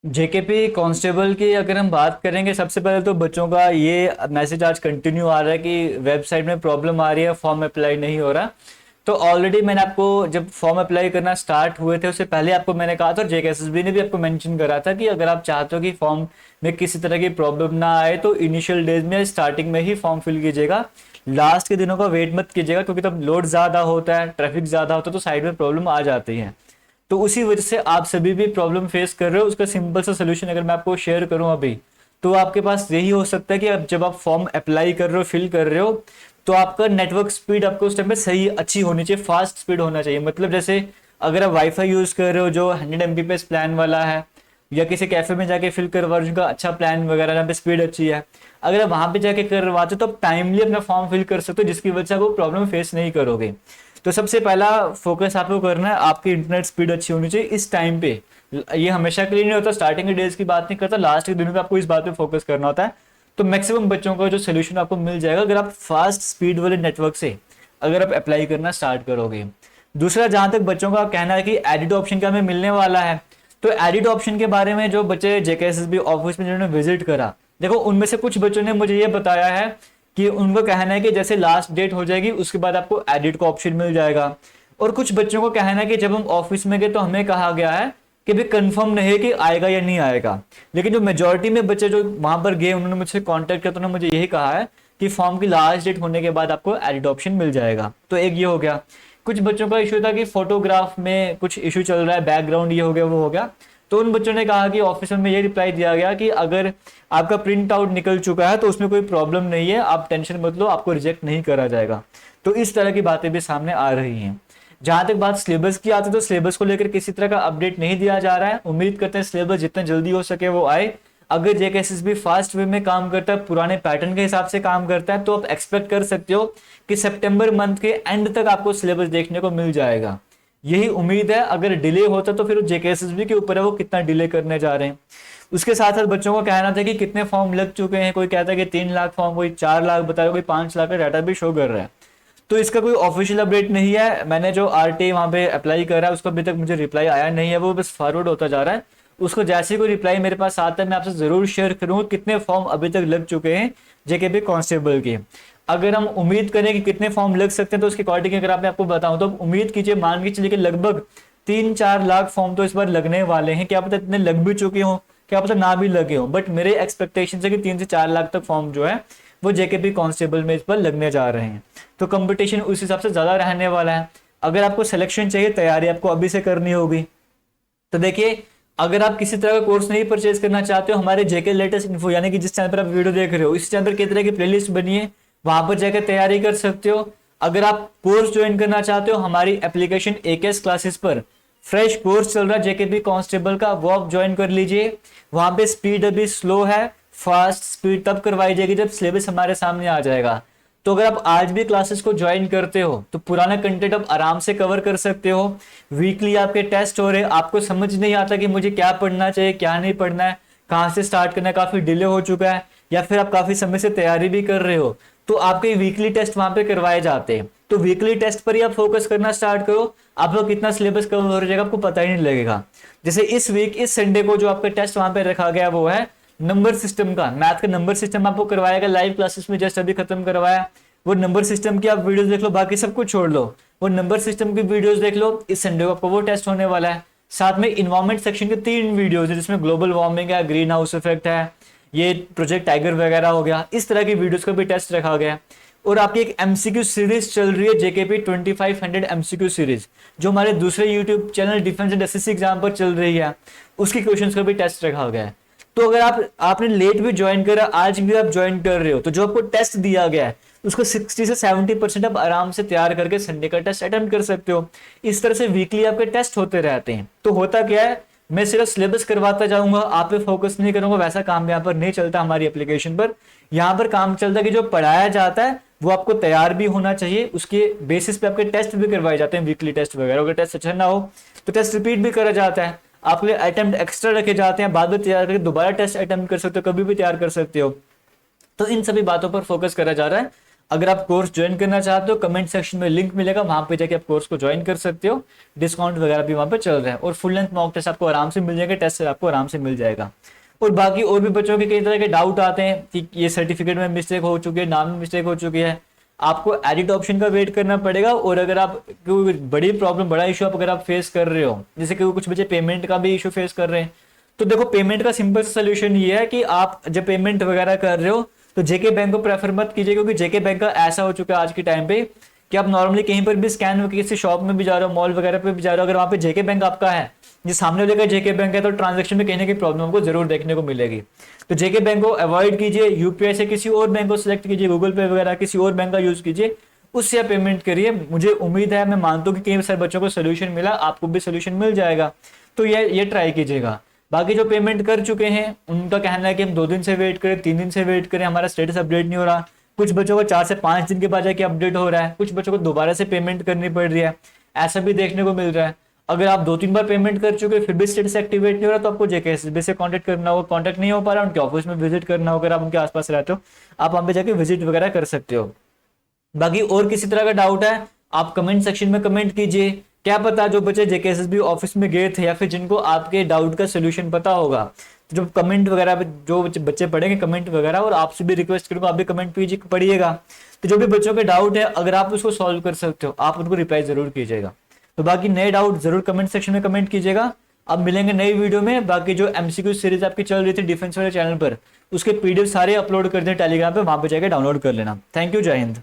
JKP constable की अगर हम बात करेंगे, सबसे पहले तो बच्चों का ये मैसेज आज कंटिन्यू आ रहा है कि वेबसाइट में प्रॉब्लम आ रही है, फॉर्म अप्लाई नहीं हो रहा। तो ऑलरेडी मैंने आपको जब फॉर्म अप्लाई करना स्टार्ट हुए थे उससे पहले आपको मैंने कहा था, और जेकेएसएसबी ने भी आपको मेंशन करा था कि अगर आप चाहते हो कि फॉर्म में किसी तरह की प्रॉब्लम ना आए तो इनिशियल डेज में स्टार्टिंग में ही फॉर्म फिल कीजिएगा। लास्ट के दिनों का वेट मत कीजिएगा, क्योंकि तब लोड ज़्यादा होता है, ट्रैफिक ज़्यादा होता है, तो साइड में प्रॉब्लम आ जाती है। तो उसी वजह से आप सभी भी प्रॉब्लम फेस कर रहे हो। उसका सिंपल सा सोल्यूशन अगर मैं आपको शेयर करूं अभी, तो आपके पास यही हो सकता है कि अब जब आप फॉर्म अप्लाई कर रहे हो, फिल कर रहे हो, तो आपका नेटवर्क स्पीड आपको उस टाइम पे सही अच्छी होनी चाहिए, फास्ट स्पीड होना चाहिए। मतलब जैसे अगर आप वाईफाई यूज कर रहे हो जो 100 Mbps प्लान वाला है, या किसी कैफे में जाके फिल करवा रहे हो जिनका अच्छा प्लान वगैरह जहाँ पे स्पीड अच्छी है, अगर आप वहां पे जाके करवाते हो तो आप टाइमली अपना फॉर्म फिल कर सकते हो, जिसकी वजह से आप वो प्रॉब्लम फेस नहीं करोगे। तो सबसे पहला फोकस आपको करना है, आपकी इंटरनेट स्पीड अच्छी होनी चाहिए इस टाइम पे। ये हमेशा के लिए नहीं होता, स्टार्टिंग के डेज की बात नहीं करता, लास्ट के दिनों पे आपको इस बात पे फोकस करना होता है। तो मैक्सिमम बच्चों का जो सोल्यूशन आपको मिल जाएगा अगर आप फास्ट स्पीड वाले नेटवर्क से अगर आप अप्लाई करना स्टार्ट करोगे। दूसरा, जहां तक बच्चों का कहना है कि एडिट ऑप्शन क्या हमें मिलने वाला है, तो एडिट ऑप्शन के बारे में जो बच्चे जेकेएसएसबी ऑफिस में जिन्होंने विजिट करा, देखो उनमें से कुछ बच्चों ने मुझे ये बताया है कि उनका कहना है कि जैसे लास्ट डेट हो जाएगी उसके बाद आपको एडिट का ऑप्शन मिल जाएगा। और कुछ बच्चों को कहना है कि जब हम ऑफिस में गए तो हमें कहा गया है कि भी कंफर्म नहीं है कि आएगा या नहीं आएगा। लेकिन जो मेजोरिटी में बच्चे जो वहां पर गए उन्होंने मुझसे कांटेक्ट किया तो उन्होंने मुझे यही कहा है कि फॉर्म की लास्ट डेट होने के बाद आपको एडिट ऑप्शन मिल जाएगा। तो एक ये हो गया। कुछ बच्चों का इशू था कि फोटोग्राफ में कुछ इशू चल रहा है, बैकग्राउंड ये हो गया वो हो गया। तो उन बच्चों ने कहा कि ऑफिस में ये रिप्लाई दिया गया कि अगर आपका प्रिंट आउट निकल चुका है तो उसमें कोई प्रॉब्लम नहीं है, आप टेंशन मत लो, आपको रिजेक्ट नहीं करा जाएगा। तो इस तरह की बातें भी सामने आ रही हैं। जहां तक बात सिलेबस की आती है, तो सिलेबस को लेकर किसी तरह का अपडेट नहीं दिया जा रहा है। उम्मीद करते हैं सिलेबस जितना जल्दी हो सके वो आए। अगर जेकेएसएसबी फास्ट वे में काम करता है, पुराने पैटर्न के हिसाब से काम करता है, तो आप एक्सपेक्ट कर सकते हो कि सितंबर मंथ के एंड तक आपको सिलेबस देखने को मिल जाएगा। यही उम्मीद है। अगर डिले होता तो फिर जेकेएसएसबी के ऊपर है वो कितना डिले करने जा रहे हैं। उसके साथ साथ बच्चों को कहना था कि कितने फॉर्म लग चुके हैं। कोई कहता है कि 3 लाख फॉर्म, कोई 4 लाख बता रहा है, कोई 5 लाख का डाटा भी शो कर रहा है। तो इसका कोई ऑफिशियल अपडेट नहीं है। मैंने जो आरटीआई वहां पे अप्लाई करा है उसको अभी तक मुझे रिप्लाई आया नहीं है, वो बस फॉरवर्ड होता जा रहा है। उसको जैसे कोई रिप्लाई मेरे पास आता है मैं आपसे जरूर शेयर करूंगा कितने फॉर्म अभी तक लग चुके हैं जेकेपी कांस्टेबल के। अगर हम उम्मीद करें कि कितने फॉर्म लग सकते हैं तो उसके अकॉर्डिंग अगर मैं आपको बताऊं तो उम्मीद कीजिए, मान के चलिए कि लगभग 3-4 लाख फॉर्म तो इस बार लगने वाले हैं। क्या पता इतने लग भी चुके हों, क्या पता ना भी लगे हों, बट मेरे एक्सपेक्टेशन है कि 3 से 4 लाख तक फॉर्म जो है वो जेकेपी कांस्टेबल में इस पर लगने जा रहे हैं। तो कंपटीशन उस हिसाब से ज्यादा रहने वाला है। अगर आपको सिलेक्शन चाहिए, तैयारी आपको अभी से करनी होगी। तो देखिए, अगर आप किसी तरह का कोर्स नहीं परचेज करना चाहते हो, हमारे जेके लेटेस्ट इन्फो यानी कि जिस चैनल पर आप वीडियो देख रहे हो इस चैनल पर किस तरह की प्लेलिस्ट बनी है, वहां पर जाकर तैयारी कर सकते हो। अगर आप कोर्स ज्वाइन करना चाहते हो, हमारी एप्लीकेशन एकेएस क्लासेस पर फ्रेश कोर्स चल रहा है जेकेपी कांस्टेबल का, वो आप ज्वाइन कर लीजिए। वहां पे स्पीड अभी स्लो है, फास्ट स्पीड तब करवाई जाएगी जब सिलेबस हमारे सामने आ जाएगा। तो अगर आप आज भी क्लासेस को ज्वाइन करते हो तो पुराना कंटेंट आप आराम से कवर कर सकते हो। वीकली आपके टेस्ट हो रहे हैं, आपको समझ नहीं आता कि मुझे क्या पढ़ना चाहिए क्या नहीं पढ़ना है, कहाँ से स्टार्ट करना है, काफी डिले हो चुका है, या फिर आप काफी समय से तैयारी भी कर रहे हो, तो आपके वीकली टेस्ट वहां पे करवाए जाते हैं। तो वीकली टेस्ट पर ही आप फोकस करना स्टार्ट करो, आपका कितना सिलेबस कवर हो जाएगा आपको पता ही नहीं लगेगा। जैसे इस वीक इस संडे को जो आपका टेस्ट वहां पे रखा गया वो है नंबर सिस्टम का, मैथ का नंबर सिस्टम आपको करवाएगा लाइव क्लासेस में, जस्ट अभी खत्म करवाया। वो नंबर सिस्टम की आप वीडियोस देख लो, बाकी सब कुछ छोड़ लो, वो नंबर सिस्टम की वीडियोस देख लो। इस संडे को आपको वो टेस्ट होने वाला है। साथ में इन्वायरमेंट सेक्शन के 3 वीडियोस है जिसमें ग्लोबल वार्मिंग है, ग्रीन हाउस इफेक्ट है, ये प्रोजेक्ट टाइगर वगैरह हो गया, इस तरह की वीडियोस का भी टेस्ट रखा गया। और आपकी एक एमसीक्यू सीरीज चल रही है जेकेपी 2500 एमसीक्यू सीरीज, जो हमारे दूसरे YouTube channel defence and SSC exam पर चल रही है, उसकी क्वेश्चंस का भी टेस्ट रखा गया है। तो अगर आपने लेट भी ज्वाइन करा, आज भी आप ज्वाइन कर रहे हो, तो जो आपको टेस्ट दिया गया है उसको 60 से 70% आप आराम से तैयार करके संडे का टेस्ट अटेम्प्ट कर सकते हो। इस तरह से वीकली आपके टेस्ट होते रहते हैं। तो होता क्या है, मैं सिर्फ सिलेबस करवाता जाऊंगा, आप पे फोकस नहीं करूंगा, वैसा काम यहाँ पर नहीं चलता हमारी एप्लीकेशन पर। यहाँ पर काम चलता है कि जो पढ़ाया जाता है वो आपको तैयार भी होना चाहिए, उसके बेसिस पे आपके टेस्ट भी करवाए जाते हैं, वीकली टेस्ट वगैरह। अगर टेस्ट अच्छा ना हो तो टेस्ट रिपीट भी करा जाता है, आपके लिए अटेम्प्ट एक्स्ट्रा रखे जाते हैं, बाद में तैयार करके दोबारा टेस्ट अटेम्प्ट कर सकते हो, कभी भी तैयार कर सकते हो। तो इन सभी बातों पर फोकस करा जा रहा है। अगर आप कोर्स ज्वाइन करना चाहते हो, कमेंट सेक्शन में लिंक मिलेगा, वहां पे जाके आप कोर्स को ज्वाइन कर सकते हो। डिस्काउंट वगैरह भी वहां पे चल रहा है, और फुल लेंथ मॉक टेस्ट आपको आराम से मिल जाएगा, टेस्ट आपको आराम से मिल जाएगा। और बाकी और भी बच्चों के कई तरह के डाउट आते हैं कि ये सर्टिफिकेट में मिस्टेक हो चुकी है, नाम में मिस्टेक हो चुकी है, आपको एडिट ऑप्शन का वेट करना पड़ेगा। और अगर आप कोई बड़ी प्रॉब्लम, बड़ा इशू अगर आप फेस कर रहे हो, जैसे कि कुछ बच्चे पेमेंट का भी इशू फेस कर रहे हैं, तो देखो पेमेंट का सिंपल सोल्यूशन ये है कि आप जब पेमेंट वगैरह कर रहे हो तो जेके बैंक को प्रेफर मत कीजिए, क्योंकि जेके बैंक का ऐसा हो चुका है आज के टाइम पे कि आप नॉर्मली कहीं पर भी स्कैन, किसी शॉप में भी जा रहे हो, मॉल वगैरह पे भी जा रहे हो, अगर वहां पे जेके बैंक आपका है, जिस सामने वाले का जेके बैंक है, तो ट्रांजेक्शन में कहीं ना कहीं प्रॉब्लम आपको जरूर देखने को मिलेगी। तो जेके बैंक को अवॉइड कीजिए, यूपीआई से किसी और बैंक को सिलेक्ट कीजिए, गूगल पे वगैरह किसी और बैंक का यूज कीजिए, उससे आप पेमेंट करिए। मुझे उम्मीद है, मैं मानता हूँ कि कई सारे बच्चों को सोल्यूशन मिला, आपको भी सोल्यूशन मिल जाएगा, तो ये ट्राई कीजिएगा। बाकी जो पेमेंट कर चुके हैं उनका कहना है कि हम 2 दिन से वेट करें, 3 दिन से वेट करें, हमारा स्टेटस अपडेट नहीं हो रहा। कुछ बच्चों को 4 से 5 दिन के बाद जाके अपडेट हो रहा है, कुछ बच्चों को दोबारा से पेमेंट करनी पड़ रही है, ऐसा भी देखने को मिल रहा है। अगर आप 2-3 बार पेमेंट कर चुके फिर भी स्टेटस एक्टिवेट नहीं हो रहा, तो आपको जेकेएसएसबी से कांटेक्ट करना होगा, कांटेक्ट नहीं हो पा रहा, उनके ऑफिस में विजिट करना होगा। अगर आप उनके आसपास रहते हो, आप वहां पे जाके विजिट वगैरह कर सकते हो। बाकी और किसी तरह का डाउट है, आप कमेंट सेक्शन में कमेंट कीजिए। क्या पता जो बच्चे जेकेएसएसबी ऑफिस में गए थे या फिर जिनको आपके डाउट का सोल्यूशन पता होगा, तो जो कमेंट वगैरह जो बच्चे पढ़ेंगे कमेंट वगैरह, और आपसे भी रिक्वेस्ट करूंगा आप भी कमेंट पढ़िएगा, तो जो भी बच्चों के डाउट है अगर आप उसको सॉल्व कर सकते हो, आप उनको रिप्लाई जरूर कीजिएगा। तो बाकी नए डाउट जरूर कमेंट सेक्शन में कमेंट कीजिएगा। अब मिलेंगे नई वीडियो में। बाकी जो एमसीक्यू सीरीज आपकी चल रही थी डिफेंस वाले चैनल पर, उसके पीडीएफ सारे अपलोड कर दें टेलीग्राम पे, वहां पे जाकर डाउनलोड कर लेना। थैंक यू, जय हिंद।